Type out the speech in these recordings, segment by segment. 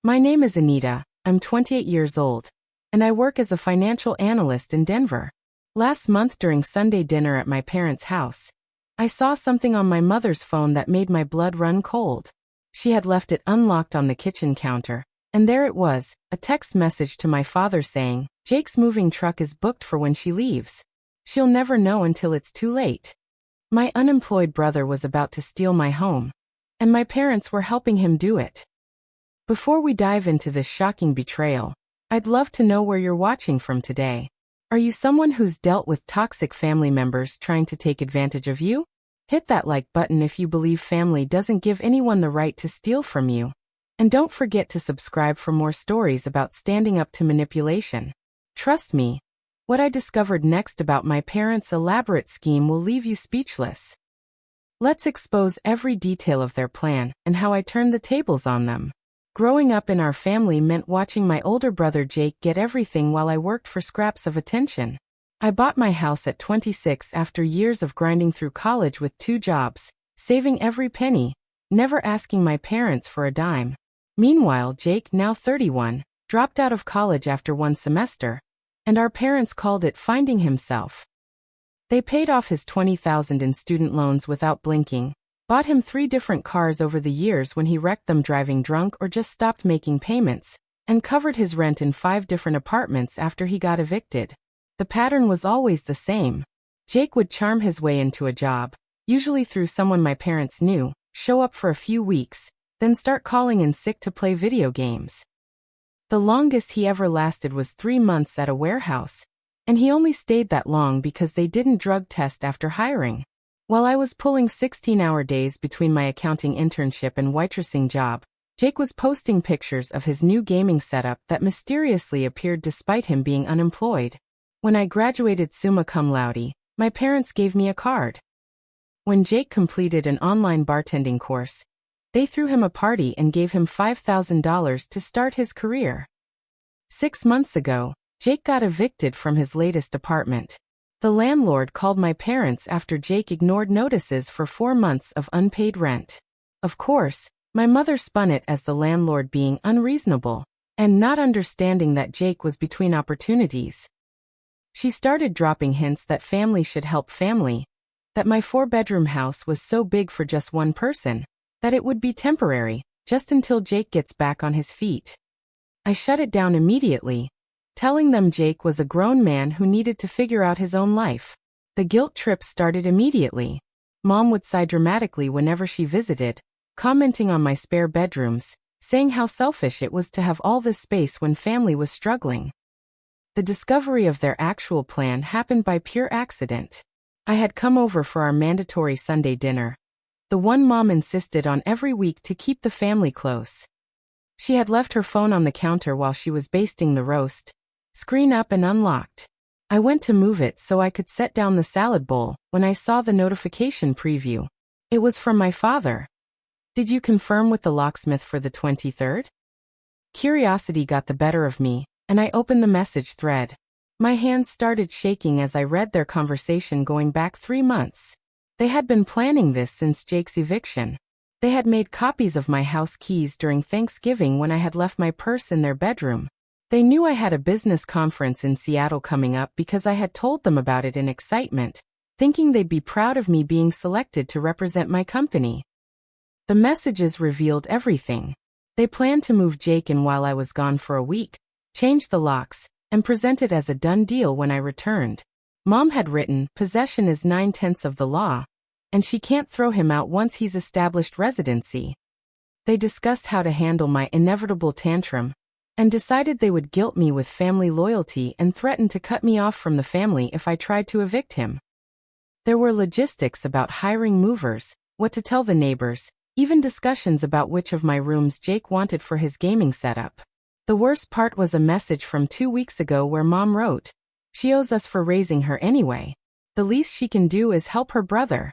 My name is Anita, I'm 28 years old, and I work as a financial analyst in Denver. Last month during Sunday dinner at my parents' house, I saw something on my mother's phone that made my blood run cold. She had left it unlocked on the kitchen counter, and there it was, a text message to my father saying, "Jake's moving truck is booked for when she leaves. She'll never know until it's too late." My unemployed brother was about to steal my home, and my parents were helping him do it. Before we dive into this shocking betrayal, I'd love to know where you're watching from today. Are you someone who's dealt with toxic family members trying to take advantage of you? Hit that like button if you believe family doesn't give anyone the right to steal from you. And don't forget to subscribe for more stories about standing up to manipulation. Trust me, what I discovered next about my parents' elaborate scheme will leave you speechless. Let's expose every detail of their plan and how I turned the tables on them. Growing up in our family meant watching my older brother Jake get everything while I worked for scraps of attention. I bought my house at 26 after years of grinding through college with 2 jobs, saving every penny, never asking my parents for a dime. Meanwhile, Jake, now 31, dropped out of college after 1 semester, and our parents called it finding himself. They paid off his $20,000 in student loans without blinking, bought him 3 different cars over the years when he wrecked them driving drunk or just stopped making payments, and covered his rent in 5 different apartments after he got evicted. The pattern was always the same. Jake would charm his way into a job, usually through someone my parents knew, show up for a few weeks, then start calling in sick to play video games. The longest he ever lasted was 3 months at a warehouse, and he only stayed that long because they didn't drug test after hiring. While I was pulling 16-hour days between my accounting internship and waitressing job, Jake was posting pictures of his new gaming setup that mysteriously appeared despite him being unemployed. When I graduated summa cum laude, my parents gave me a card. When Jake completed an online bartending course, they threw him a party and gave him $5,000 to start his career. 6 months ago, Jake got evicted from his latest apartment. The landlord called my parents after Jake ignored notices for 4 months of unpaid rent. Of course, my mother spun it as the landlord being unreasonable and not understanding that Jake was between opportunities. She started dropping hints that family should help family, that my 4-bedroom house was so big for just one person, that it would be temporary, just until Jake gets back on his feet. I shut it down immediately, telling them Jake was a grown man who needed to figure out his own life. The guilt trip started immediately. Mom would sigh dramatically whenever she visited, commenting on my spare bedrooms, saying how selfish it was to have all this space when family was struggling. The discovery of their actual plan happened by pure accident. I had come over for our mandatory Sunday dinner, the one Mom insisted on every week to keep the family close. She had left her phone on the counter while she was basting the roast, screen up and unlocked. I went to move it so I could set down the salad bowl when I saw the notification preview. It was from my father. "Did you confirm with the locksmith for the 23rd? Curiosity got the better of me, and I opened the message thread. My hands started shaking as I read their conversation going back 3 months. They had been planning this since Jake's eviction. They had made copies of my house keys during Thanksgiving when I had left my purse in their bedroom. They knew I had a business conference in Seattle coming up because I had told them about it in excitement, thinking they'd be proud of me being selected to represent my company. The messages revealed everything. They planned to move Jake in while I was gone for a week, change the locks, and present it as a done deal when I returned. Mom had written, "Possession is 9/10 of the law, and she can't throw him out once he's established residency." They discussed how to handle my inevitable tantrum, and decided they would guilt me with family loyalty and threaten to cut me off from the family if I tried to evict him. There were logistics about hiring movers, what to tell the neighbors, even discussions about which of my rooms Jake wanted for his gaming setup. The worst part was a message from 2 weeks ago where Mom wrote, "She owes us for raising her anyway. The least she can do is help her brother."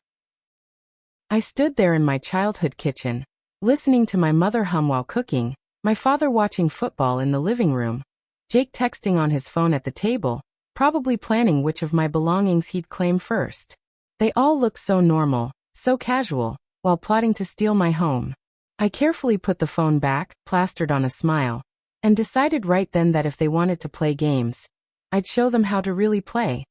I stood there in my childhood kitchen, listening to my mother hum while cooking, my father watching football in the living room, Jake texting on his phone at the table, probably planning which of my belongings he'd claim first. They all looked so normal, so casual, while plotting to steal my home. I carefully put the phone back, plastered on a smile, and decided right then that if they wanted to play games, I'd show them how to really play.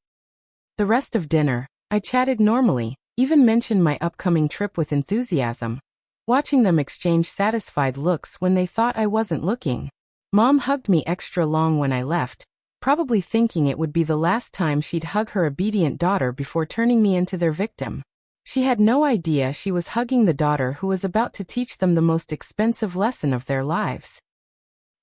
The rest of dinner, I chatted normally, even mentioned my upcoming trip with enthusiasm, watching them exchange satisfied looks when they thought I wasn't looking. Mom hugged me extra long when I left, probably thinking it would be the last time she'd hug her obedient daughter before turning me into their victim. She had no idea she was hugging the daughter who was about to teach them the most expensive lesson of their lives.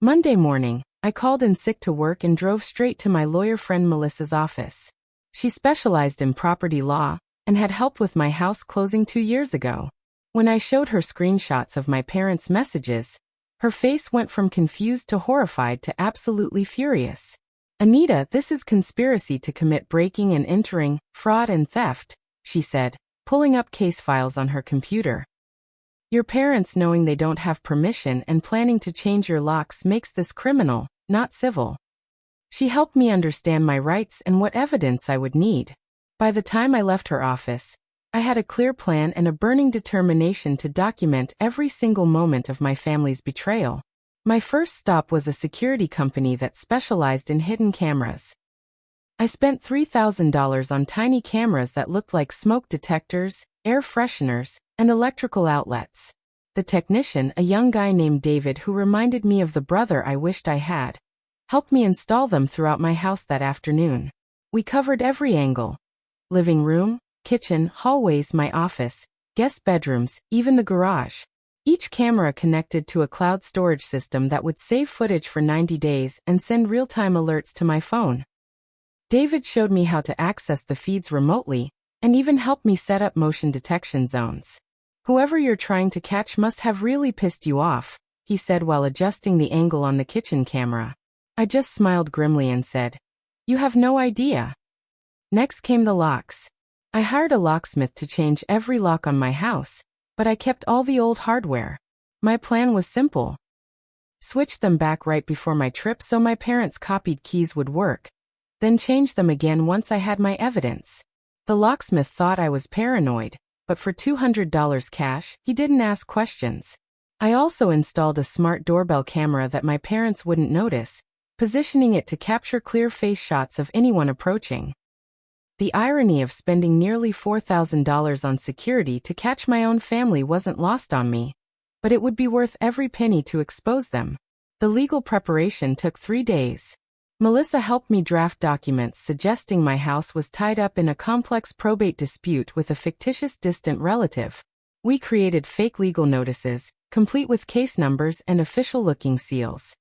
Monday morning, I called in sick to work and drove straight to my lawyer friend Melissa's office. She specialized in property law and had helped with my house closing 2 years ago. When I showed her screenshots of my parents' messages, her face went from confused to horrified to absolutely furious. "Anita, this is conspiracy to commit breaking and entering, fraud and theft," she said, pulling up case files on her computer. "Your parents knowing they don't have permission and planning to change your locks makes this criminal, not civil." She helped me understand my rights and what evidence I would need. By the time I left her office, I had a clear plan and a burning determination to document every single moment of my family's betrayal. My first stop was a security company that specialized in hidden cameras. I spent $3,000 on tiny cameras that looked like smoke detectors, air fresheners, and electrical outlets. The technician, a young guy named David who reminded me of the brother I wished I had, helped me install them throughout my house that afternoon. We covered every angle: living room, kitchen, hallways, my office, guest bedrooms, even the garage. Each camera connected to a cloud storage system that would save footage for 90 days and send real-time alerts to my phone. David showed me how to access the feeds remotely and even helped me set up motion detection zones. "Whoever you're trying to catch must have really pissed you off," he said while adjusting the angle on the kitchen camera. I just smiled grimly and said, "You have no idea." Next came the locks. I hired a locksmith to change every lock on my house, but I kept all the old hardware. My plan was simple: switch them back right before my trip so my parents' copied keys would work, then change them again once I had my evidence. The locksmith thought I was paranoid, but for $200 cash, he didn't ask questions. I also installed a smart doorbell camera that my parents wouldn't notice, positioning it to capture clear face shots of anyone approaching. The irony of spending nearly $4,000 on security to catch my own family wasn't lost on me, but it would be worth every penny to expose them. The legal preparation took 3 days. Melissa helped me draft documents suggesting my house was tied up in a complex probate dispute with a fictitious distant relative. We created fake legal notices, complete with case numbers and official-looking seals.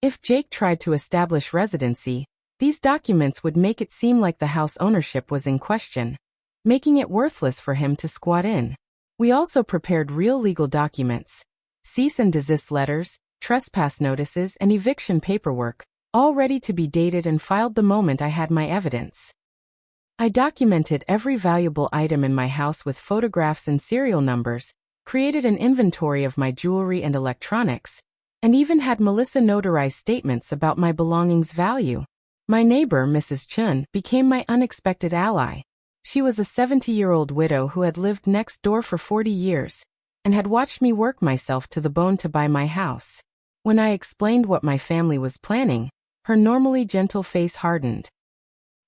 If Jake tried to establish residency, these documents would make it seem like the house ownership was in question, making it worthless for him to squat in. We also prepared real legal documents: cease and desist letters, trespass notices, and eviction paperwork, all ready to be dated and filed the moment I had my evidence. I documented every valuable item in my house with photographs and serial numbers, created an inventory of my jewelry and electronics, and even had Melissa notarize statements about my belongings' value. My neighbor, Mrs. Chun, became my unexpected ally. She was a 70-year-old widow who had lived next door for 40 years and had watched me work myself to the bone to buy my house. When I explained what my family was planning, her normally gentle face hardened.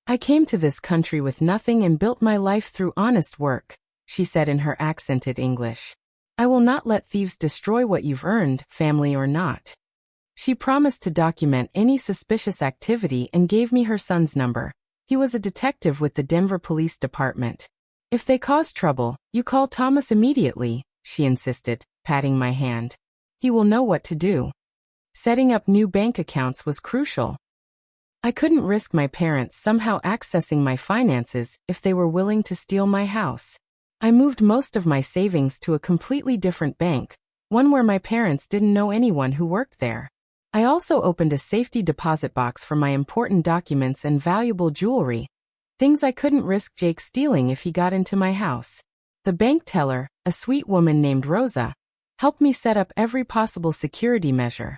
"I came to this country with nothing and built my life through honest work," she said in her accented English. "I will not let thieves destroy what you've earned, family or not." She promised to document any suspicious activity and gave me her son's number. He was a detective with the Denver Police Department. "If they cause trouble, you call Thomas immediately," she insisted, patting my hand. "He will know what to do." Setting up new bank accounts was crucial. I couldn't risk my parents somehow accessing my finances if they were willing to steal my house. I moved most of my savings to a completely different bank, one where my parents didn't know anyone who worked there. I also opened a safety deposit box for my important documents and valuable jewelry, things I couldn't risk Jake stealing if he got into my house. The bank teller, a sweet woman named Rosa, helped me set up every possible security measure.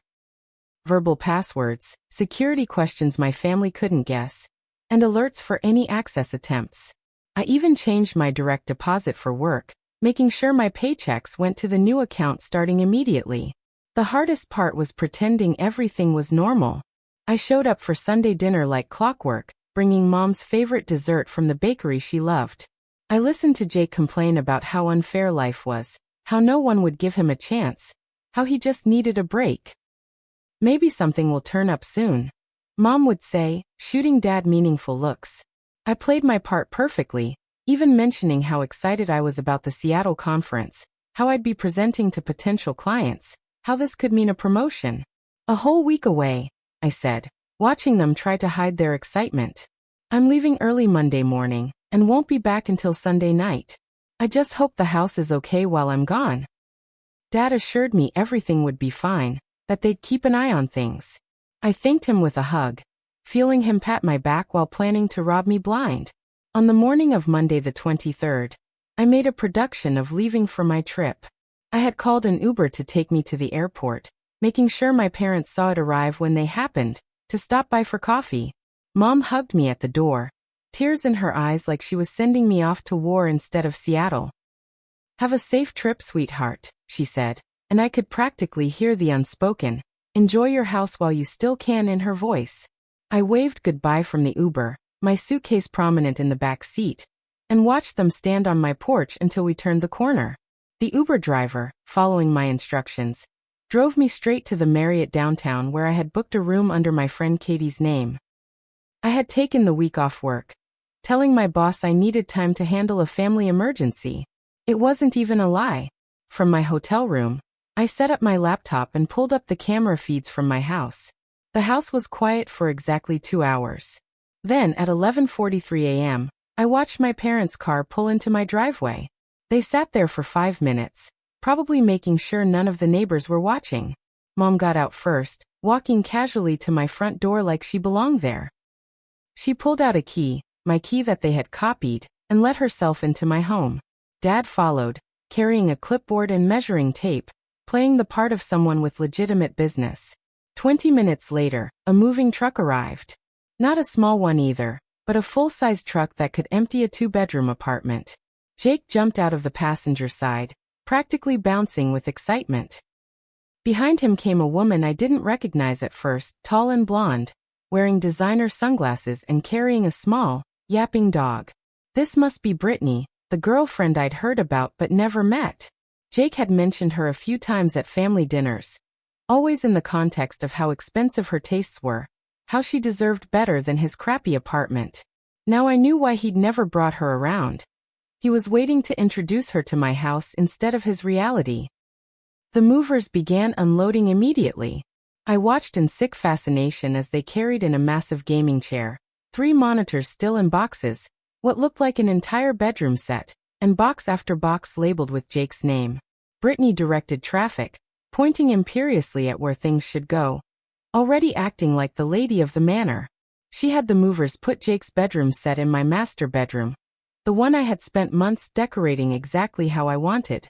Verbal passwords, security questions my family couldn't guess, and alerts for any access attempts. I even changed my direct deposit for work, making sure my paychecks went to the new account starting immediately. The hardest part was pretending everything was normal. I showed up for Sunday dinner like clockwork, bringing Mom's favorite dessert from the bakery she loved. I listened to Jake complain about how unfair life was, how no one would give him a chance, how he just needed a break. Maybe something will turn up soon, Mom would say, shooting Dad meaningful looks. I played my part perfectly, even mentioning how excited I was about the Seattle conference, how I'd be presenting to potential clients, how this could mean a promotion. A whole week away, I said, watching them try to hide their excitement. I'm leaving early Monday morning, and won't be back until Sunday night. I just hope the house is okay while I'm gone. Dad assured me everything would be fine, that they'd keep an eye on things. I thanked him with a hug, feeling him pat my back while planning to rob me blind. On the morning of Monday the 23rd, I made a production of leaving for my trip. I had called an Uber to take me to the airport, making sure my parents saw it arrive when they happened to stop by for coffee. Mom hugged me at the door, tears in her eyes like she was sending me off to war instead of Seattle. Have a safe trip, sweetheart, she said, and I could practically hear the unspoken, enjoy your house while you still can in her voice. I waved goodbye from the Uber, my suitcase prominent in the back seat, and watched them stand on my porch until we turned the corner. The Uber driver, following my instructions, drove me straight to the Marriott downtown where I had booked a room under my friend Katie's name. I had taken the week off work, telling my boss I needed time to handle a family emergency. It wasn't even a lie. From my hotel room, I set up my laptop and pulled up the camera feeds from my house. The house was quiet for exactly 2 hours. Then, at 11:43 a.m., I watched my parents' car pull into my driveway. They sat there for 5 minutes, probably making sure none of the neighbors were watching. Mom got out first, walking casually to my front door like she belonged there. She pulled out a key, my key that they had copied, and let herself into my home. Dad followed, carrying a clipboard and measuring tape, playing the part of someone with legitimate business. 20 minutes later, a moving truck arrived. Not a small one either, but a full-size truck that could empty a 2-bedroom apartment. Jake jumped out of the passenger side, practically bouncing with excitement. Behind him came a woman I didn't recognize at first, tall and blonde, wearing designer sunglasses and carrying a small, yapping dog. This must be Brittany, the girlfriend I'd heard about but never met. Jake had mentioned her a few times at family dinners, always in the context of how expensive her tastes were, how she deserved better than his crappy apartment. Now I knew why he'd never brought her around. He was waiting to introduce her to my house instead of his reality. The movers began unloading immediately. I watched in sick fascination as they carried in a massive gaming chair, 3 monitors still in boxes, what looked like an entire bedroom set, and box after box labeled with Jake's name. Brittany directed traffic, pointing imperiously at where things should go, already acting like the lady of the manor. She had the movers put Jake's bedroom set in my master bedroom, the one I had spent months decorating exactly how I wanted.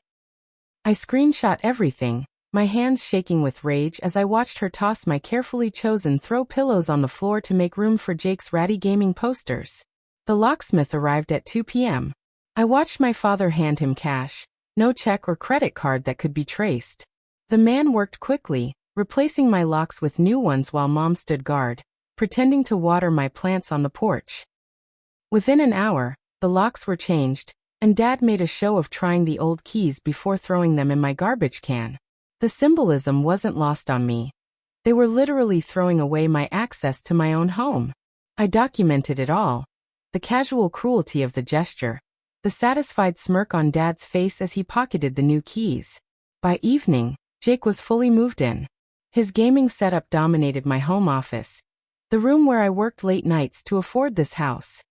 I screenshot everything, my hands shaking with rage as I watched her toss my carefully chosen throw pillows on the floor to make room for Jake's ratty gaming posters. The locksmith arrived at 2 p.m. I watched my father hand him cash, no check or credit card that could be traced. The man worked quickly, replacing my locks with new ones while Mom stood guard, pretending to water my plants on the porch. Within an hour, the locks were changed, and Dad made a show of trying the old keys before throwing them in my garbage can. The symbolism wasn't lost on me. They were literally throwing away my access to my own home. I documented it all. The casual cruelty of the gesture, the satisfied smirk on Dad's face as he pocketed the new keys. By evening, Jake was fully moved in. His gaming setup dominated my home office, the room where I worked late nights to afford this house.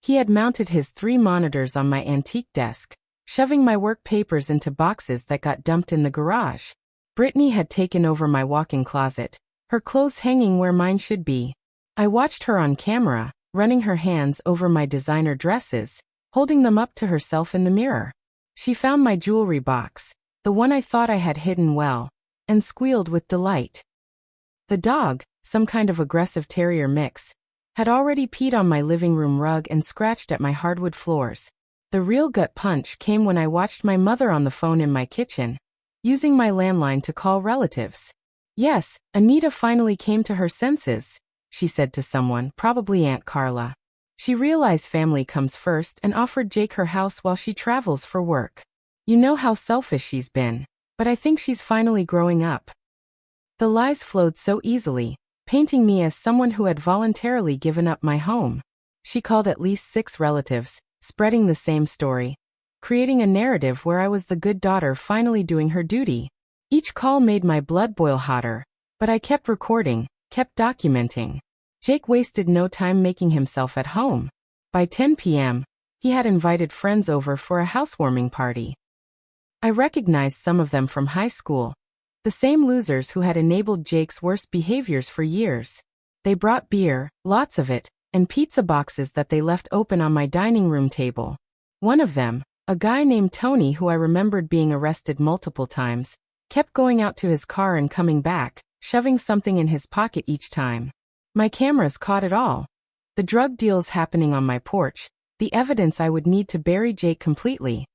He had mounted his 3 monitors on my antique desk, shoving my work papers into boxes that got dumped in the garage. Brittany had taken over my walk-in closet, her clothes hanging where mine should be. I watched her on camera, running her hands over my designer dresses, holding them up to herself in the mirror. She found my jewelry box, the one I thought I had hidden well, and squealed with delight. The dog, some kind of aggressive terrier mix, had already peed on my living room rug and scratched at my hardwood floors. The real gut punch came when I watched my mother on the phone in my kitchen, using my landline to call relatives. Yes, Anita finally came to her senses, she said to someone, probably Aunt Carla. She realized family comes first and offered Jake her house while she travels for work. You know how selfish she's been, but I think she's finally growing up. The lies flowed so easily, painting me as someone who had voluntarily given up my home. She called at least 6 relatives, spreading the same story, creating a narrative where I was the good daughter finally doing her duty. Each call made my blood boil hotter, but I kept recording, kept documenting. Jake wasted no time making himself at home. By 10 p.m., he had invited friends over for a housewarming party. I recognized some of them from high school, the same losers who had enabled Jake's worst behaviors for years. They brought beer, lots of it, and pizza boxes that they left open on my dining room table. One of them, a guy named Tony who I remembered being arrested multiple times, kept going out to his car and coming back, shoving something in his pocket each time. My cameras caught it all. The drug deals happening on my porch, the evidence I would need to bury Jake completely.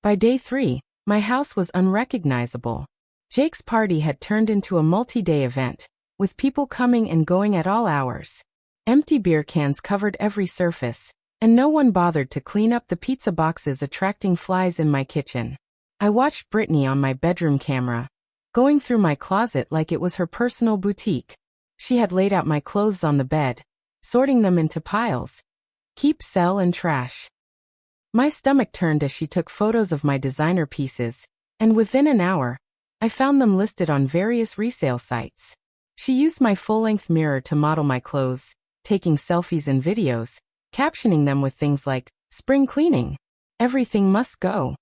By day 3, my house was unrecognizable. Jake's party had turned into a multi-day event, with people coming and going at all hours. Empty beer cans covered every surface, and no one bothered to clean up the pizza boxes attracting flies in my kitchen. I watched Brittany on my bedroom camera, going through my closet like it was her personal boutique. She had laid out my clothes on the bed, sorting them into piles. Keep, sell, and trash. My stomach turned as she took photos of my designer pieces, and within an hour, I found them listed on various resale sites. She used my full-length mirror to model my clothes, taking selfies and videos, captioning them with things like, "Spring cleaning. Everything must go."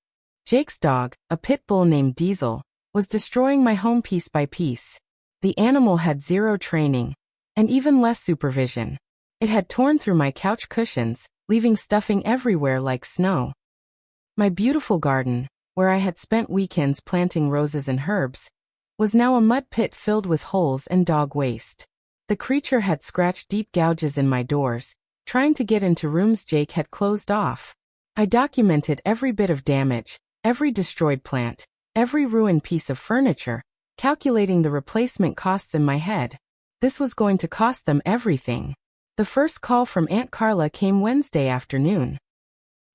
Jake's dog, a pit bull named Diesel, was destroying my home piece by piece. The animal had 0 training, and even less supervision. It had torn through my couch cushions, leaving stuffing everywhere like snow. My beautiful garden, where I had spent weekends planting roses and herbs, was now a mud pit filled with holes and dog waste. The creature had scratched deep gouges in my doors, trying to get into rooms Jake had closed off. I documented every bit of damage, every destroyed plant, every ruined piece of furniture, calculating the replacement costs in my head. This was going to cost them everything. The first call from Aunt Carla came Wednesday afternoon.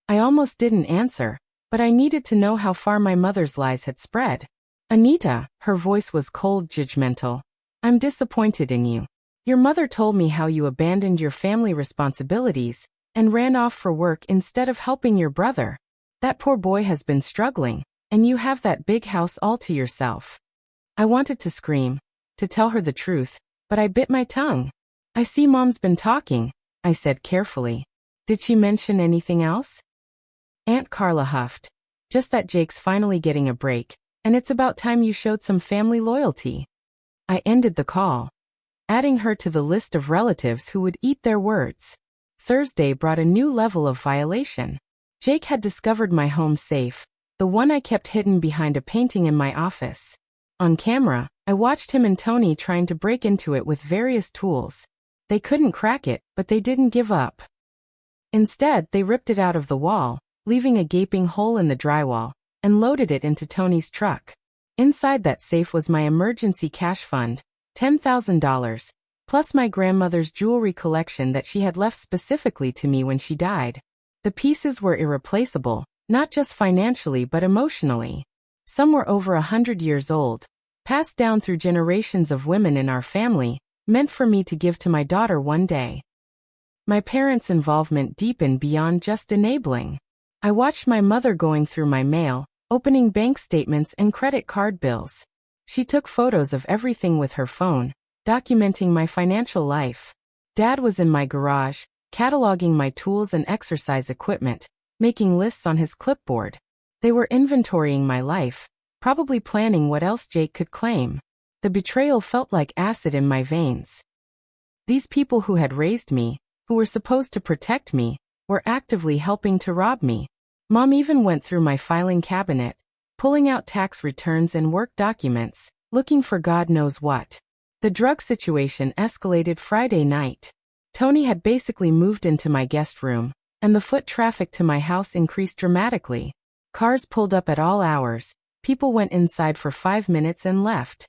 I almost didn't answer, but I needed to know how far my mother's lies had spread. "Anita," her voice was cold, judgmental. "I'm disappointed in you. Your mother told me how you abandoned your family responsibilities and ran off for work instead of helping your brother. That poor boy has been struggling, and you have that big house all to yourself." I wanted to scream, to tell her the truth, but I bit my tongue. "I see Mom's been talking," I said carefully. "Did she mention anything else?" Aunt Carla huffed. "Just that Jake's finally getting a break, and it's about time you showed some family loyalty." I ended the call, adding her to the list of relatives who would eat their words. Thursday brought a new level of violation. Jake had discovered my home safe, the one I kept hidden behind a painting in my office. On camera, I watched him and Tony trying to break into it with various tools. They couldn't crack it, but they didn't give up. Instead, they ripped it out of the wall, leaving a gaping hole in the drywall, and loaded it into Tony's truck. Inside that safe was my emergency cash fund, $10,000, plus my grandmother's jewelry collection that she had left specifically to me when she died. The pieces were irreplaceable, not just financially but emotionally. Some were over 100 years old, passed down through generations of women in our family, meant for me to give to my daughter one day. My parents' involvement deepened beyond just enabling. I watched my mother going through my mail, opening bank statements and credit card bills. She took photos of everything with her phone, documenting my financial life. Dad was in my garage, cataloging my tools and exercise equipment, making lists on his clipboard. They were inventorying my life, probably planning what else Jake could claim. The betrayal felt like acid in my veins. These people who had raised me, who were supposed to protect me, were actively helping to rob me. Mom even went through my filing cabinet, pulling out tax returns and work documents, looking for God knows what. The drug situation escalated Friday night. Tony had basically moved into my guest room, and the foot traffic to my house increased dramatically. Cars pulled up at all hours, people went inside for 5 minutes and left.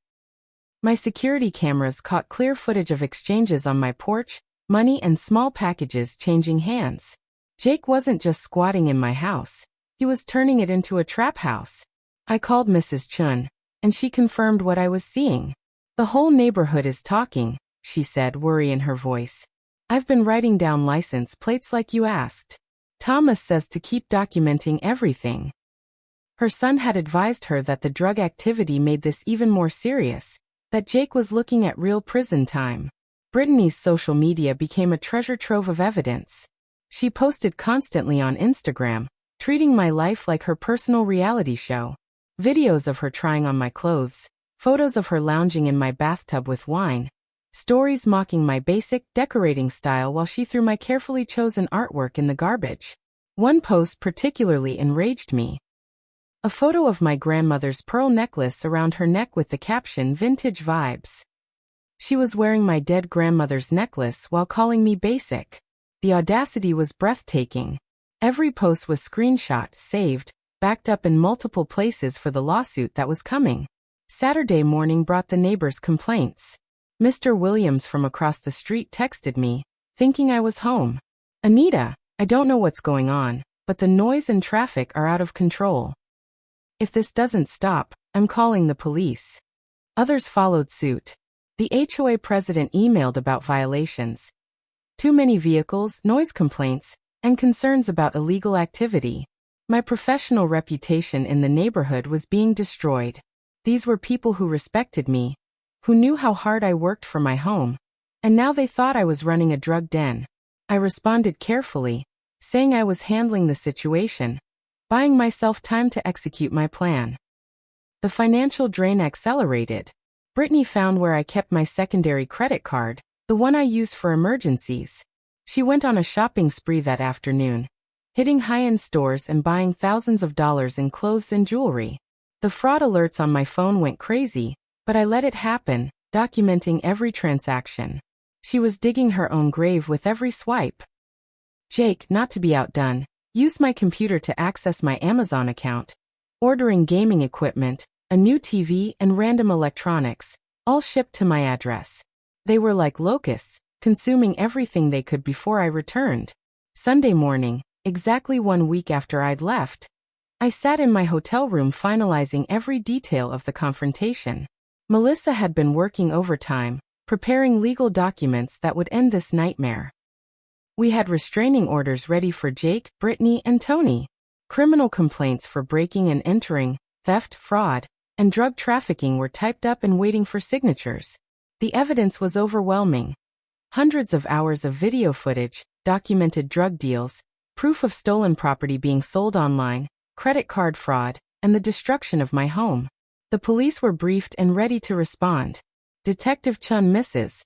My security cameras caught clear footage of exchanges on my porch, money and small packages changing hands. Jake wasn't just squatting in my house, he was turning it into a trap house. I called Mrs. Chun, and she confirmed what I was seeing. "The whole neighborhood is talking," she said, worry in her voice. "I've been writing down license plates like you asked. Thomas says to keep documenting everything." Her son had advised her that the drug activity made this even more serious, that Jake was looking at real prison time. Brittany's social media became a treasure trove of evidence. She posted constantly on Instagram, treating my life like her personal reality show. Videos of her trying on my clothes, photos of her lounging in my bathtub with wine, stories mocking my basic, decorating style while she threw my carefully chosen artwork in the garbage. One post particularly enraged me. A photo of my grandmother's pearl necklace around her neck with the caption "Vintage Vibes." She was wearing my dead grandmother's necklace while calling me basic. The audacity was breathtaking. Every post was screenshot, saved, backed up in multiple places for the lawsuit that was coming. Saturday morning brought the neighbors' complaints. Mr. Williams from across the street texted me, thinking I was home. "Anita, I don't know what's going on, but the noise and traffic are out of control. If this doesn't stop, I'm calling the police." Others followed suit. The HOA president emailed about violations. Too many vehicles, noise complaints, and concerns about illegal activity. My professional reputation in the neighborhood was being destroyed. These were people who respected me, who knew how hard I worked for my home, and now they thought I was running a drug den. I responded carefully, saying I was handling the situation, buying myself time to execute my plan. The financial drain accelerated. Brittany found where I kept my secondary credit card, the one I used for emergencies. She went on a shopping spree that afternoon, hitting high-end stores and buying thousands of dollars in clothes and jewelry. The fraud alerts on my phone went crazy, but I let it happen, documenting every transaction. She was digging her own grave with every swipe. Jake, not to be outdone, used my computer to access my Amazon account, ordering gaming equipment, a new TV and random electronics, all shipped to my address. They were like locusts, consuming everything they could before I returned. Sunday morning, exactly 1 week after I'd left, I sat in my hotel room finalizing every detail of the confrontation. Melissa had been working overtime, preparing legal documents that would end this nightmare. We had restraining orders ready for Jake, Brittany, and Tony. Criminal complaints for breaking and entering, theft, fraud, and drug trafficking were typed up and waiting for signatures. The evidence was overwhelming. Hundreds of hours of video footage, documented drug deals, proof of stolen property being sold online, credit card fraud, and the destruction of my home. The police were briefed and ready to respond. Detective Chun, Mrs.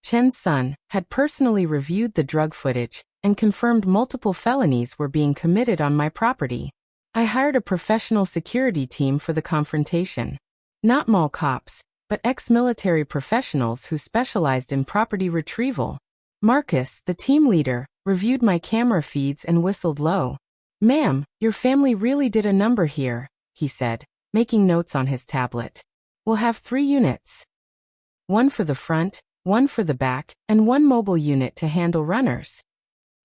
Chen's son, had personally reviewed the drug footage and confirmed multiple felonies were being committed on my property. I hired a professional security team for the confrontation. Not mall cops, but ex-military professionals who specialized in property retrieval. Marcus, the team leader, reviewed my camera feeds and whistled low. "Ma'am, your family really did a number here," he said, making notes on his tablet. "We'll have 3 units. One for the front, one for the back, and one mobile unit to handle runners."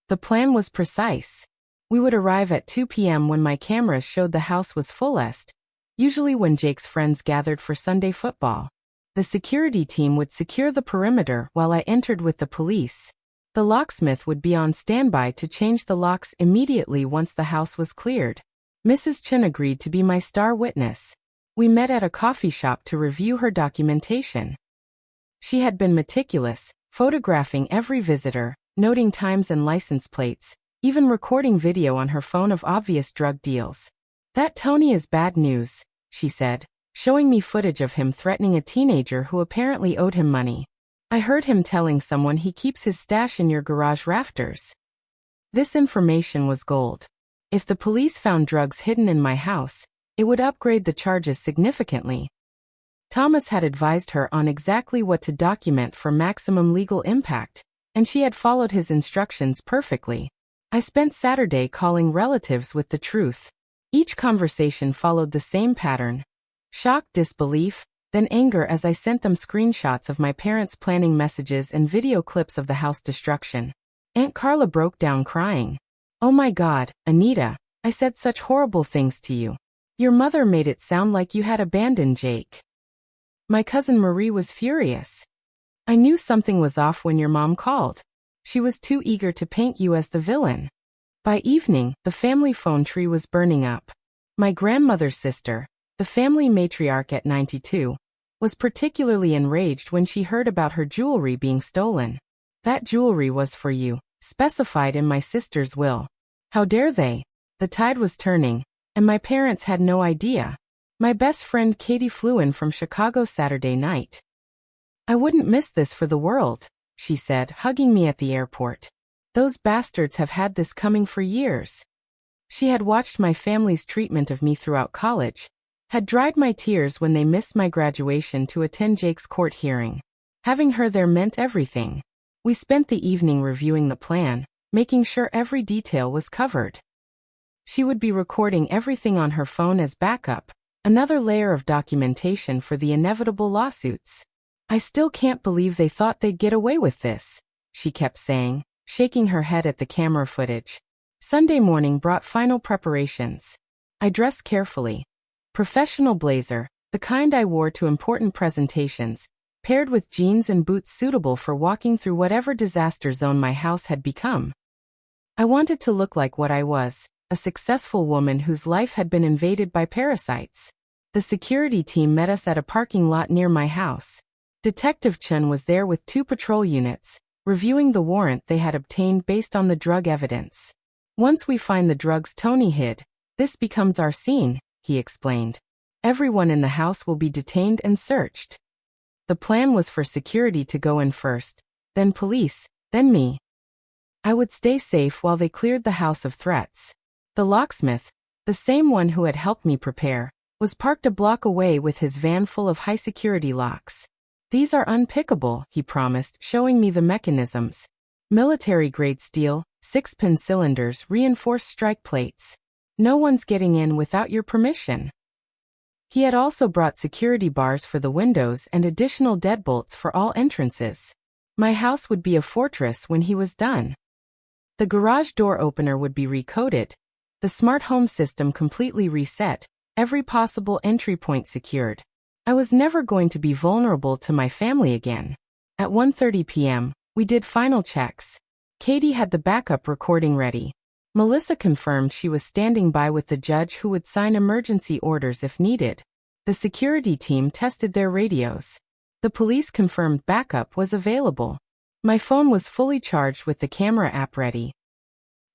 The plan was precise. We would arrive at 2 p.m. when my cameras showed the house was fullest, usually when Jake's friends gathered for Sunday football. The security team would secure the perimeter while I entered with the police. The locksmith would be on standby to change the locks immediately once the house was cleared. Mrs. Chun agreed to be my star witness. We met at a coffee shop to review her documentation. She had been meticulous, photographing every visitor, noting times and license plates, even recording video on her phone of obvious drug deals. "That Tony is bad news," she said, showing me footage of him threatening a teenager who apparently owed him money. "I heard him telling someone he keeps his stash in your garage rafters." This information was gold. If the police found drugs hidden in my house, it would upgrade the charges significantly. Thomas had advised her on exactly what to document for maximum legal impact, and she had followed his instructions perfectly. I spent Saturday calling relatives with the truth. Each conversation followed the same pattern. Shock, disbelief, then anger as I sent them screenshots of my parents' planning messages and video clips of the house destruction. Aunt Carla broke down crying. "Oh my God, Anita, I said such horrible things to you. Your mother made it sound like you had abandoned Jake." My cousin Marie was furious. "I knew something was off when your mom called. She was too eager to paint you as the villain." By evening, the family phone tree was burning up. My grandmother's sister, the family matriarch at 92, was particularly enraged when she heard about her jewelry being stolen. "That jewelry was for you, specified in my sister's will. How dare they?" The tide was turning, and my parents had no idea. My best friend Katie flew in from Chicago Saturday night. "I wouldn't miss this for the world," she said, hugging me at the airport. "Those bastards have had this coming for years." She had watched my family's treatment of me throughout college, had dried my tears when they missed my graduation to attend Jake's court hearing. Having her there meant everything. We spent the evening reviewing the plan, making sure every detail was covered. She would be recording everything on her phone as backup, another layer of documentation for the inevitable lawsuits. "I still can't believe they thought they'd get away with this," she kept saying, shaking her head at the camera footage. Sunday morning brought final preparations. I dressed carefully. Professional blazer, the kind I wore to important presentations, paired with jeans and boots suitable for walking through whatever disaster zone my house had become. I wanted to look like what I was, a successful woman whose life had been invaded by parasites. The security team met us at a parking lot near my house. Detective Chun was there with 2 patrol units, reviewing the warrant they had obtained based on the drug evidence. "Once we find the drugs Tony hid, this becomes our scene," he explained. "Everyone in the house will be detained and searched." The plan was for security to go in first, then police, then me. I would stay safe while they cleared the house of threats. The locksmith, the same one who had helped me prepare, was parked a block away with his van full of high-security locks. "These are unpickable," he promised, showing me the mechanisms. Military-grade steel, 6-pin cylinders, reinforced strike plates. "No one's getting in without your permission." He had also brought security bars for the windows and additional deadbolts for all entrances. My house would be a fortress when he was done. The garage door opener would be recoded, the smart home system completely reset, every possible entry point secured. I was never going to be vulnerable to my family again. At 1:30 p.m., we did final checks. Katie had the backup recording ready. Melissa confirmed she was standing by with the judge who would sign emergency orders if needed. The security team tested their radios. The police confirmed backup was available. My phone was fully charged with the camera app ready.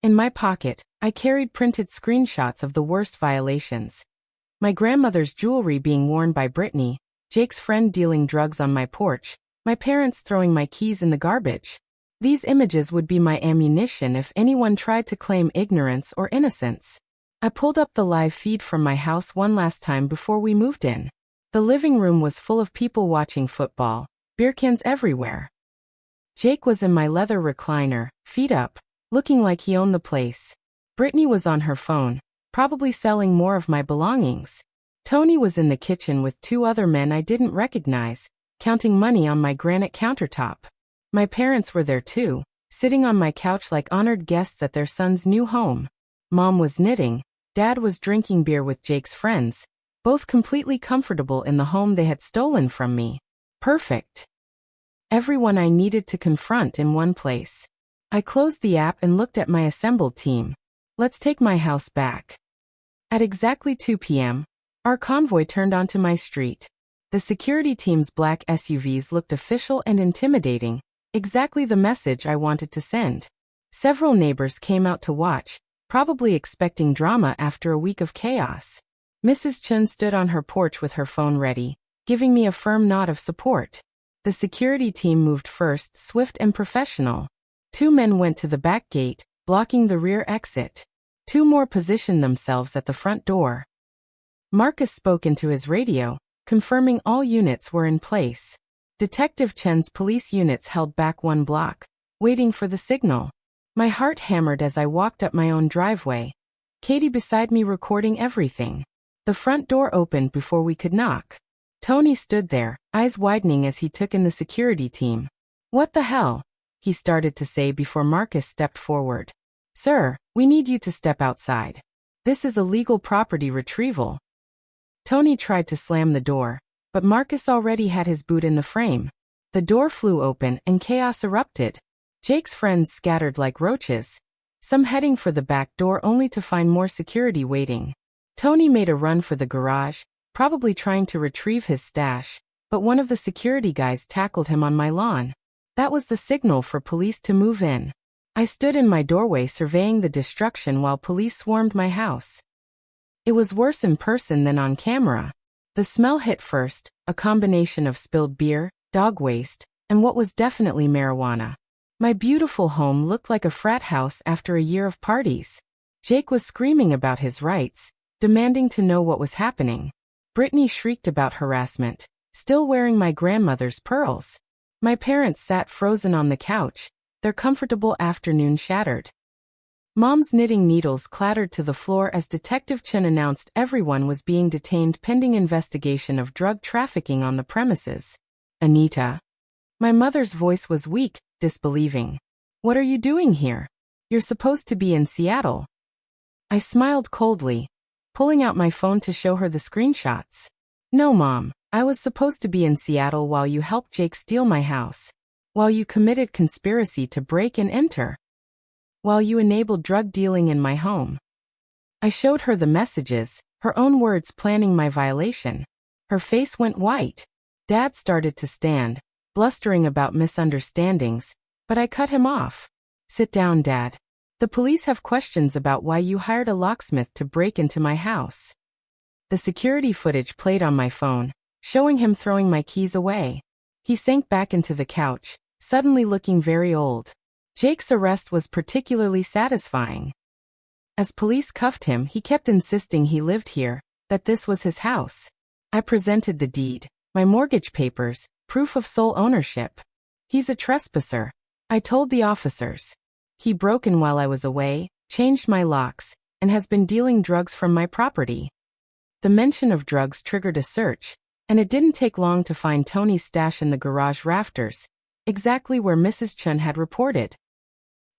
In my pocket, I carried printed screenshots of the worst violations. My grandmother's jewelry being worn by Brittany, Jake's friend dealing drugs on my porch, my parents throwing my keys in the garbage. These images would be my ammunition if anyone tried to claim ignorance or innocence. I pulled up the live feed from my house one last time before we moved in. The living room was full of people watching football, beer cans everywhere. Jake was in my leather recliner, feet up, looking like he owned the place. Brittany was on her phone, probably selling more of my belongings. Tony was in the kitchen with 2 other men I didn't recognize, counting money on my granite countertop. My parents were there too, sitting on my couch like honored guests at their son's new home. Mom was knitting, Dad was drinking beer with Jake's friends, both completely comfortable in the home they had stolen from me. Perfect. Everyone I needed to confront in one place. I closed the app and looked at my assembled team. Let's take my house back. At exactly 2 p.m., our convoy turned onto my street. The security team's black SUVs looked official and intimidating, exactly the message I wanted to send. Several neighbors came out to watch, probably expecting drama after a week of chaos. Mrs. Chun stood on her porch with her phone ready, giving me a firm nod of support. The security team moved first, swift and professional. 2 men went to the back gate, blocking the rear exit. 2 more positioned themselves at the front door. Marcus spoke into his radio, confirming all units were in place. Detective Chen's police units held back 1 block, waiting for the signal. My heart hammered as I walked up my own driveway. Katie beside me recording everything. The front door opened before we could knock. Tony stood there, eyes widening as he took in the security team. "What the hell?" he started to say before Marcus stepped forward. "Sir, we need you to step outside. This is a legal property retrieval." Tony tried to slam the door, but Marcus already had his boot in the frame. The door flew open and chaos erupted. Jake's friends scattered like roaches, some heading for the back door only to find more security waiting. Tony made a run for the garage, probably trying to retrieve his stash, but one of the security guys tackled him on my lawn. That was the signal for police to move in. I stood in my doorway surveying the destruction while police swarmed my house. It was worse in person than on camera. The smell hit first, a combination of spilled beer, dog waste, and what was definitely marijuana. My beautiful home looked like a frat house after a year of parties. Jake was screaming about his rights, demanding to know what was happening. Brittany shrieked about harassment, still wearing my grandmother's pearls. My parents sat frozen on the couch, their comfortable afternoon shattered. Mom's knitting needles clattered to the floor as Detective Chen announced everyone was being detained pending investigation of drug trafficking on the premises. "Anita?" My mother's voice was weak, disbelieving. "What are you doing here? You're supposed to be in Seattle." I smiled coldly, pulling out my phone to show her the screenshots. "No, Mom, I was supposed to be in Seattle while you helped Jake steal my house. While you committed conspiracy to break and enter. While you enabled drug dealing in my home." I showed her the messages, her own words planning my violation. Her face went white. Dad started to stand, blustering about misunderstandings, but I cut him off. "Sit down, Dad. The police have questions about why you hired a locksmith to break into my house." The security footage played on my phone, showing him throwing my keys away. He sank back into the couch, suddenly looking very old. Jake's arrest was particularly satisfying. As police cuffed him, he kept insisting he lived here, that this was his house. I presented the deed, my mortgage papers, proof of sole ownership. "He's a trespasser," I told the officers. "He broke in while I was away, changed my locks, and has been dealing drugs from my property." The mention of drugs triggered a search, and it didn't take long to find Tony's stash in the garage rafters, exactly where Mrs. Chun had reported.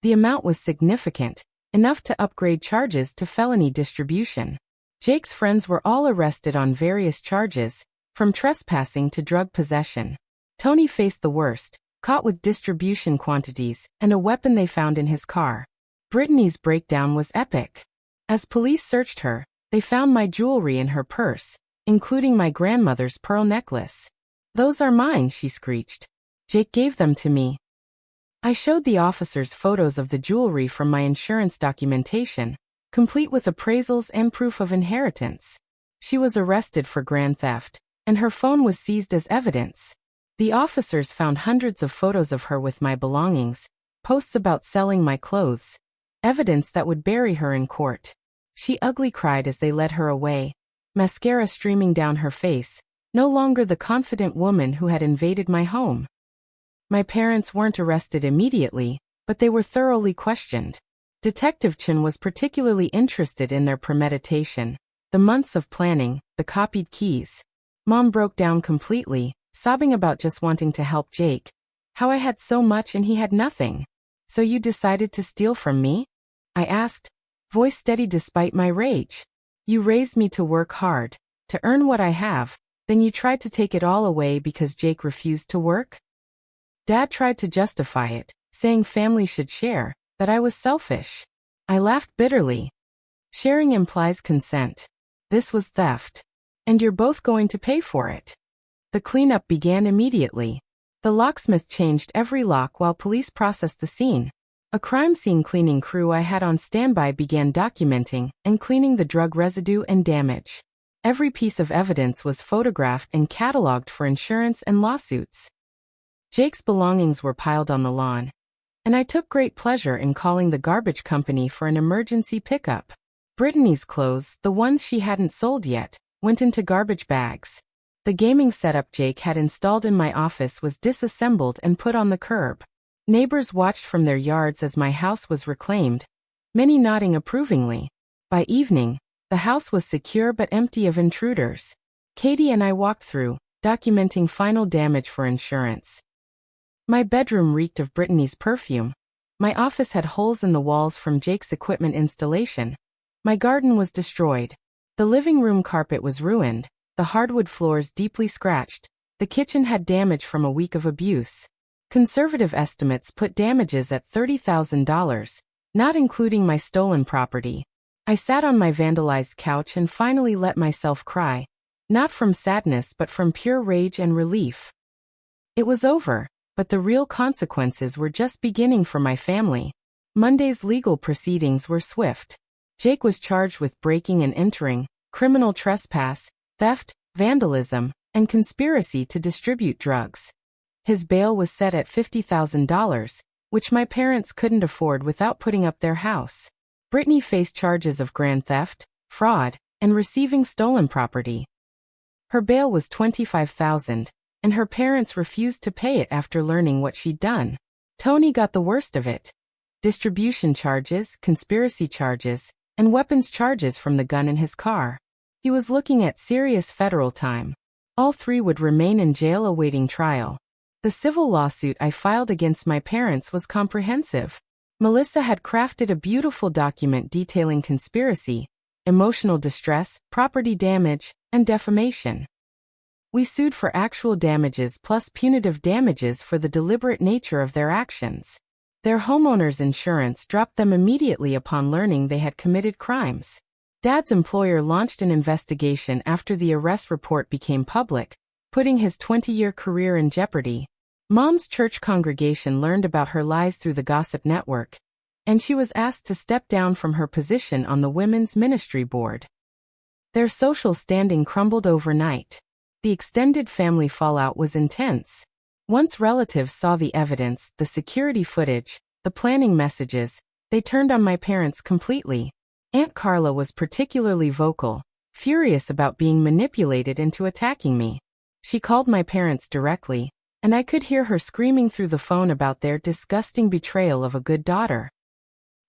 The amount was significant, enough to upgrade charges to felony distribution. Jake's friends were all arrested on various charges, from trespassing to drug possession. Tony faced the worst, caught with distribution quantities and a weapon they found in his car. Brittany's breakdown was epic. As police searched her, they found my jewelry in her purse, including my grandmother's pearl necklace. "Those are mine," she screeched. "Jake gave them to me." I showed the officers photos of the jewelry from my insurance documentation, complete with appraisals and proof of inheritance. She was arrested for grand theft, and her phone was seized as evidence. The officers found hundreds of photos of her with my belongings, posts about selling my clothes, evidence that would bury her in court. She ugly cried as they led her away, mascara streaming down her face, no longer the confident woman who had invaded my home. My parents weren't arrested immediately, but they were thoroughly questioned. Detective Chen was particularly interested in their premeditation, the months of planning, the copied keys. Mom broke down completely, sobbing about just wanting to help Jake. How I had so much and he had nothing. "So you decided to steal from me?" I asked, voice steady despite my rage. "You raised me to work hard, to earn what I have, then you tried to take it all away because Jake refused to work?" Dad tried to justify it, saying family should share, that I was selfish. I laughed bitterly. Sharing implies consent. This was theft. And you're both going to pay for it. The cleanup began immediately. The locksmith changed every lock while police processed the scene. A crime scene cleaning crew I had on standby began documenting and cleaning the drug residue and damage. Every piece of evidence was photographed and cataloged for insurance and lawsuits. Jake's belongings were piled on the lawn, and I took great pleasure in calling the garbage company for an emergency pickup. Brittany's clothes, the ones she hadn't sold yet, went into garbage bags. The gaming setup Jake had installed in my office was disassembled and put on the curb. Neighbors watched from their yards as my house was reclaimed, many nodding approvingly. By evening, the house was secure but empty of intruders. Katie and I walked through, documenting final damage for insurance. My bedroom reeked of Brittany's perfume. My office had holes in the walls from Jake's equipment installation. My garden was destroyed. The living room carpet was ruined, the hardwood floors deeply scratched. The kitchen had damage from a week of abuse. Conservative estimates put damages at $30,000, not including my stolen property. I sat on my vandalized couch and finally let myself cry. Not from sadness but from pure rage and relief. It was over, but the real consequences were just beginning for my family. Monday's legal proceedings were swift. Jake was charged with breaking and entering, criminal trespass, theft, vandalism, and conspiracy to distribute drugs. His bail was set at $50,000, which my parents couldn't afford without putting up their house. Brittany faced charges of grand theft, fraud, and receiving stolen property. Her bail was $25,000, and her parents refused to pay it after learning what she'd done. Tony got the worst of it. Distribution charges, conspiracy charges, and weapons charges from the gun in his car. He was looking at serious federal time. All three would remain in jail awaiting trial. The civil lawsuit I filed against my parents was comprehensive. Melissa had crafted a beautiful document detailing conspiracy, emotional distress, property damage, and defamation. We sued for actual damages plus punitive damages for the deliberate nature of their actions. Their homeowner's insurance dropped them immediately upon learning they had committed crimes. Dad's employer launched an investigation after the arrest report became public, putting his 20-year career in jeopardy. Mom's church congregation learned about her lies through the gossip network, and she was asked to step down from her position on the women's ministry board. Their social standing crumbled overnight. The extended family fallout was intense. Once relatives saw the evidence, the security footage, the planning messages, they turned on my parents completely. Aunt Carla was particularly vocal, furious about being manipulated into attacking me. She called my parents directly, and I could hear her screaming through the phone about their disgusting betrayal of a good daughter.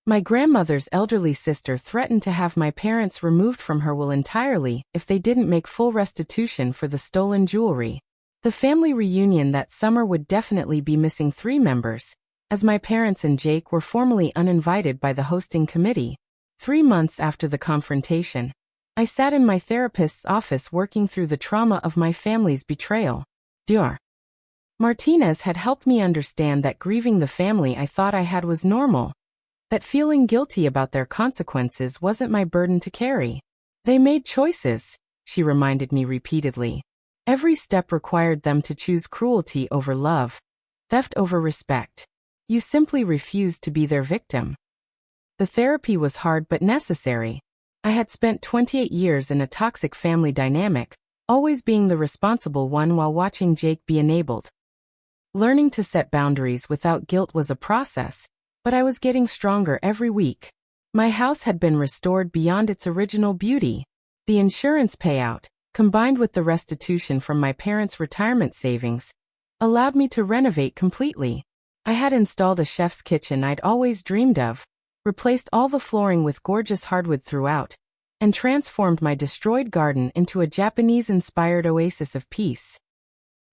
My grandmother's elderly sister threatened to have my parents removed from her will entirely if they didn't make full restitution for the stolen jewelry. The family reunion that summer would definitely be missing 3 members, as my parents and Jake were formally uninvited by the hosting committee. 3 months after the confrontation, I sat in my therapist's office working through the trauma of my family's betrayal. Dr. Martinez had helped me understand that grieving the family I thought I had was normal, that feeling guilty about their consequences wasn't my burden to carry. They made choices, she reminded me repeatedly. Every step required them to choose cruelty over love, theft over respect. You simply refused to be their victim. The therapy was hard but necessary. I had spent 28 years in a toxic family dynamic, always being the responsible one while watching Jake be enabled. Learning to set boundaries without guilt was a process, but I was getting stronger every week. My house had been restored beyond its original beauty. The insurance payout, combined with the restitution from my parents' retirement savings, allowed me to renovate completely. I had installed a chef's kitchen I'd always dreamed of, replaced all the flooring with gorgeous hardwood throughout, and transformed my destroyed garden into a Japanese-inspired oasis of peace.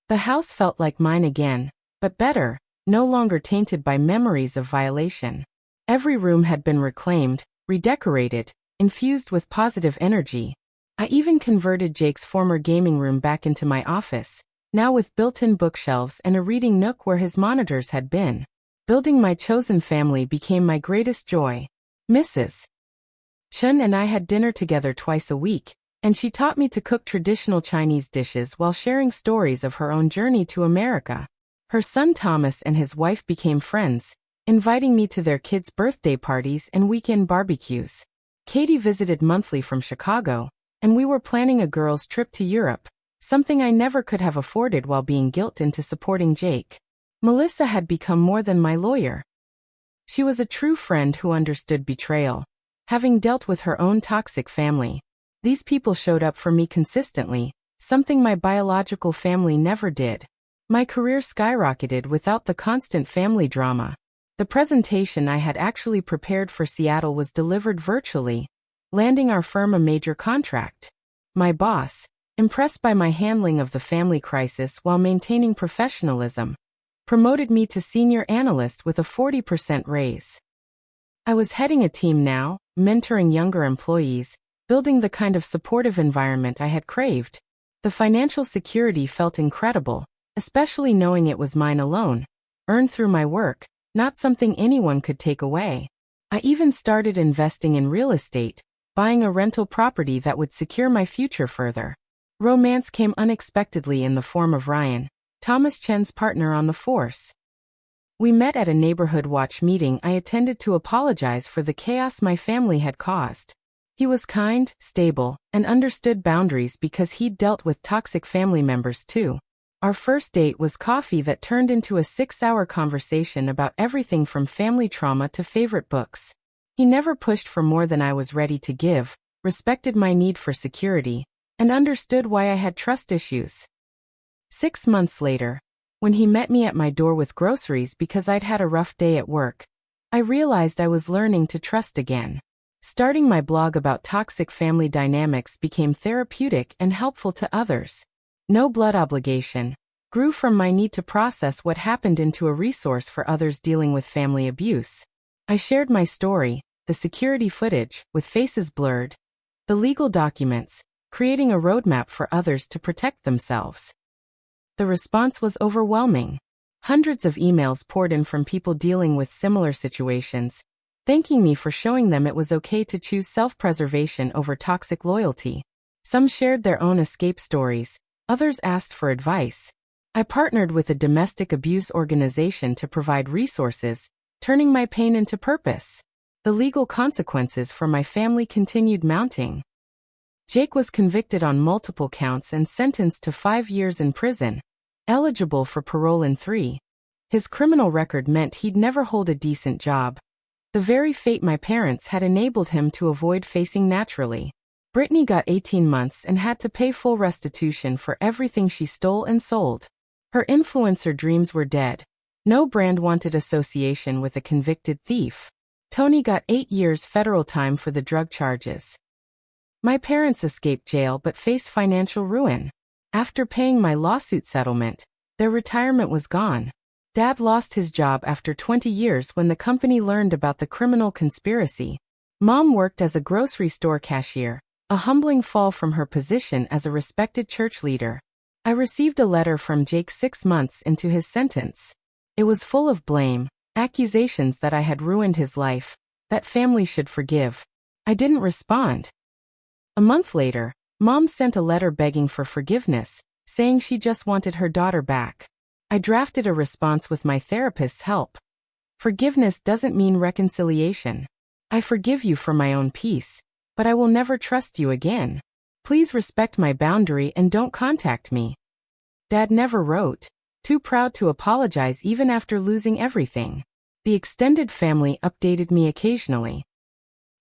The house felt like mine again, but better, no longer tainted by memories of violation. Every room had been reclaimed, redecorated, infused with positive energy. I even converted Jake's former gaming room back into my office, now with built-in bookshelves and a reading nook where his monitors had been. Building my chosen family became my greatest joy. Mrs. Chun and I had dinner together twice a week, and she taught me to cook traditional Chinese dishes while sharing stories of her own journey to America. Her son Thomas and his wife became friends, inviting me to their kids' birthday parties and weekend barbecues. Katie visited monthly from Chicago, and we were planning a girls' trip to Europe, something I never could have afforded while being guilted into supporting Jake. Melissa had become more than my lawyer. She was a true friend who understood betrayal. Having dealt with her own toxic family, these people showed up for me consistently, something my biological family never did. My career skyrocketed without the constant family drama. The presentation I had actually prepared for Seattle was delivered virtually, landing our firm a major contract. My boss, impressed by my handling of the family crisis while maintaining professionalism, promoted me to senior analyst with a 40% raise. I was heading a team now, mentoring younger employees, building the kind of supportive environment I had craved. The financial security felt incredible, especially knowing it was mine alone, earned through my work, not something anyone could take away. I even started investing in real estate, buying a rental property that would secure my future further. Romance came unexpectedly in the form of Ryan, Thomas Chen's partner on the force. We met at a neighborhood watch meeting I attended to apologize for the chaos my family had caused. He was kind, stable, and understood boundaries because he'd dealt with toxic family members too. Our first date was coffee that turned into a 6-hour conversation about everything from family trauma to favorite books. He never pushed for more than I was ready to give, respected my need for security, and understood why I had trust issues. 6 months later, when he met me at my door with groceries because I'd had a rough day at work, I realized I was learning to trust again. Starting my blog about toxic family dynamics became therapeutic and helpful to others. No blood obligation, grew from my need to process what happened into a resource for others dealing with family abuse. I shared my story, the security footage, with faces blurred, the legal documents, creating a roadmap for others to protect themselves. The response was overwhelming. Hundreds of emails poured in from people dealing with similar situations, thanking me for showing them it was okay to choose self-preservation over toxic loyalty. Some shared their own escape stories, others asked for advice. I partnered with a domestic abuse organization to provide resources, turning my pain into purpose. The legal consequences for my family continued mounting. Jake was convicted on multiple counts and sentenced to 5 years in prison, eligible for parole in 3. His criminal record meant he'd never hold a decent job. The very fate my parents had enabled him to avoid facing naturally. Brittany got 18 months and had to pay full restitution for everything she stole and sold. Her influencer dreams were dead. No brand wanted association with a convicted thief. Tony got 8 years federal time for the drug charges. My parents escaped jail but faced financial ruin. After paying my lawsuit settlement, their retirement was gone. Dad lost his job after 20 years when the company learned about the criminal conspiracy. Mom worked as a grocery store cashier, a humbling fall from her position as a respected church leader. I received a letter from Jake 6 months into his sentence. It was full of blame, accusations that I had ruined his life, that family should forgive. I didn't respond. A month later, Mom sent a letter begging for forgiveness, saying she just wanted her daughter back. I drafted a response with my therapist's help. Forgiveness doesn't mean reconciliation. I forgive you for my own peace, but I will never trust you again. Please respect my boundary and don't contact me. Dad never wrote, too proud to apologize even after losing everything. The extended family updated me occasionally.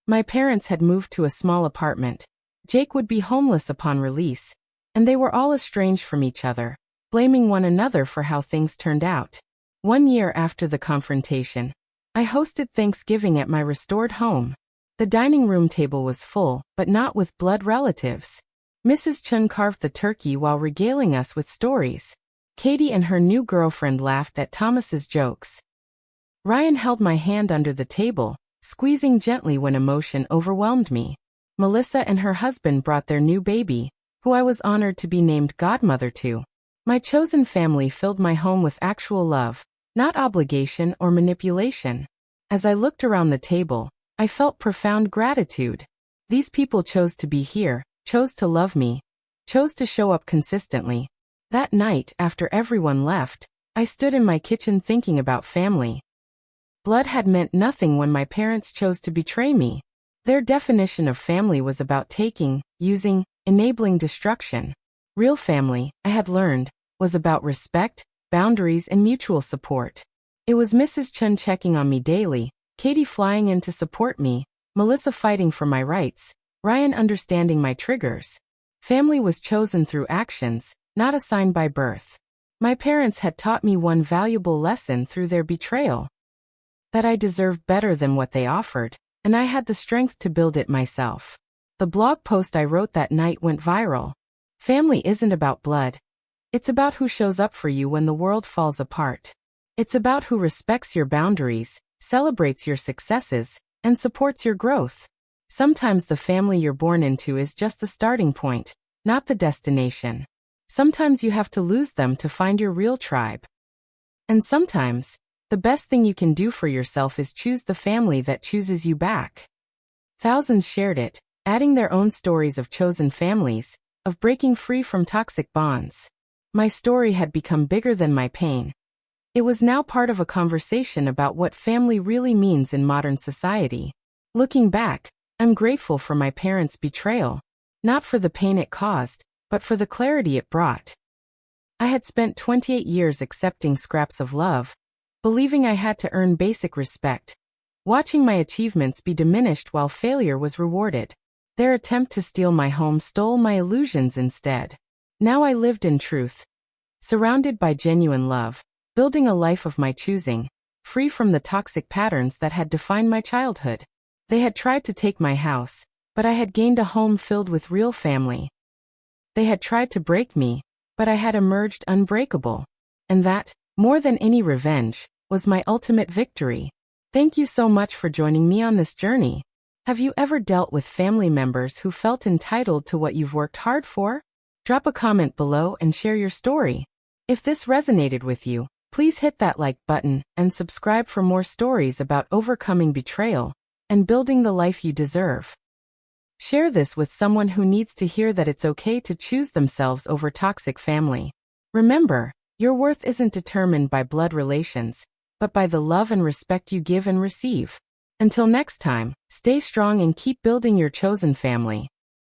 My parents had moved to a small apartment. Jake would be homeless upon release, and they were all estranged from each other, blaming one another for how things turned out. 1 year after the confrontation, I hosted Thanksgiving at my restored home. The dining room table was full, but not with blood relatives. Mrs. Chun carved the turkey while regaling us with stories. Katie and her new girlfriend laughed at Thomas's jokes. Ryan held my hand under the table, squeezing gently when emotion overwhelmed me. Melissa and her husband brought their new baby, who I was honored to be named godmother to. My chosen family filled my home with actual love, not obligation or manipulation. As I looked around the table, I felt profound gratitude. These people chose to be here, chose to love me, chose to show up consistently. That night, after everyone left, I stood in my kitchen thinking about family. Blood had meant nothing when my parents chose to betray me. Their definition of family was about taking, using, enabling destruction. Real family, I had learned, was about respect, boundaries, and mutual support. It was Mrs. Chun checking on me daily, Katie flying in to support me, Melissa fighting for my rights, Ryan understanding my triggers. Family was chosen through actions, not assigned by birth. My parents had taught me one valuable lesson through their betrayal: that I deserved better than what they offered, and I had the strength to build it myself. The blog post I wrote that night went viral. Family isn't about blood. It's about who shows up for you when the world falls apart. It's about who respects your boundaries, celebrates your successes, and supports your growth. Sometimes the family you're born into is just the starting point, not the destination. Sometimes you have to lose them to find your real tribe. And sometimes, the best thing you can do for yourself is choose the family that chooses you back. Thousands shared it, adding their own stories of chosen families, of breaking free from toxic bonds. My story had become bigger than my pain. It was now part of a conversation about what family really means in modern society. Looking back, I'm grateful for my parents' betrayal, not for the pain it caused, but for the clarity it brought. I had spent 28 years accepting scraps of love, believing I had to earn basic respect, watching my achievements be diminished while failure was rewarded. Their attempt to steal my home stole my illusions instead. Now I lived in truth, surrounded by genuine love, building a life of my choosing, free from the toxic patterns that had defined my childhood. They had tried to take my house, but I had gained a home filled with real family. They had tried to break me, but I had emerged unbreakable. And that, more than any revenge, was my ultimate victory. Thank you so much for joining me on this journey. Have you ever dealt with family members who felt entitled to what you've worked hard for? Drop a comment below and share your story. If this resonated with you, please hit that like button and subscribe for more stories about overcoming betrayal and building the life you deserve. Share this with someone who needs to hear that it's okay to choose themselves over toxic family. Remember, your worth isn't determined by blood relations, but by the love and respect you give and receive. Until next time, stay strong and keep building your chosen family.